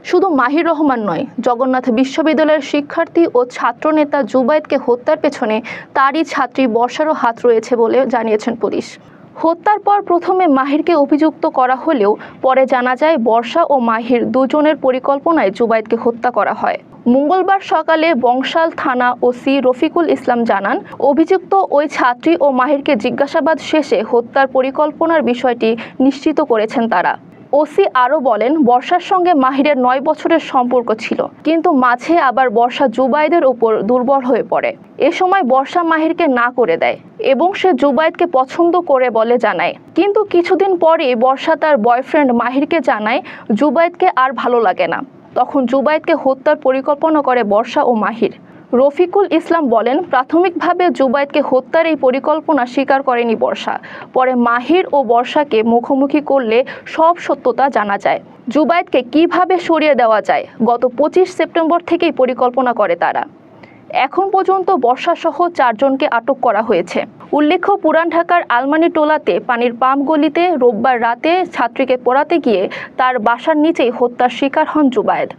শুধু মাহির রহমান নয়, জগন্নাথ বিশ্ববিদ্যালয়ের শিক্ষার্থী ও ছাত্রনেতা জুবায়েদকে হত্যার পেছনে তারই ছাত্রী বর্ষারও হাত রয়েছে বলে জানিয়েছেন পুলিশ। হত্যার পর প্রথমে মাহিরকে অভিযুক্ত করা হলেও পরে জানা যায় বর্ষা ও মাহির দুজনের পরিকল্পনায় জুবায়েদকে হত্যা করা হয়। মঙ্গলবার সকালে বংশাল থানা ওসি রফিকুল ইসলাম জানান, অভিযুক্ত ওই ছাত্রী ও মাহিরকে জিজ্ঞাসাবাদ শেষে হত্যার পরিকল্পনার বিষয়টি নিশ্চিত করেছেন তারা। ওসি আরও বলেন, বর্ষার সঙ্গে মাহিরের 9 বছরের সম্পর্ক ছিল, কিন্তু মাঝে আবার বর্ষা জুবায়েদের ওপর দুর্বল হয়ে পড়ে। এ সময় বর্ষা মাহিরকে না করে দেয় এবং সে জুবায়েদকে পছন্দ করে বলে জানায়। কিন্তু কিছুদিন পরে বর্ষা তার বয়ফ্রেন্ড মাহিরকে জানায় জুবায়েদকে আর ভালো লাগে না। তখন জুবায়েদকে হত্যার পরিকল্পনা করে বর্ষা ও মাহির। রফিকুল ইসলাম বলেন, প্রাথমিকভাবে জুবায়েদকে হত্যার এই পরিকল্পনা স্বীকার করেনি বর্ষা। পরে মাহির ও বর্ষাকে মুখোমুখি করলে সব সত্যতা জানা যায়। জুবায়েদকে কিভাবে সরিয়ে দেওয়া যায় গত 25 সেপ্টেম্বর থেকেই পরিকল্পনা করে তারা। এখন পর্যন্ত বর্ষাসহ 4 জনকে আটক করা হয়েছে। উল্লেখ্য, পুরান ঢাকার আলমানি টোলাতে পানির পাম্প গলিতে রোববার রাতে ছাত্রীকে পোড়াতে গিয়ে তার বাসার নিচেই হত্যার শিকার হন জুবায়েদ।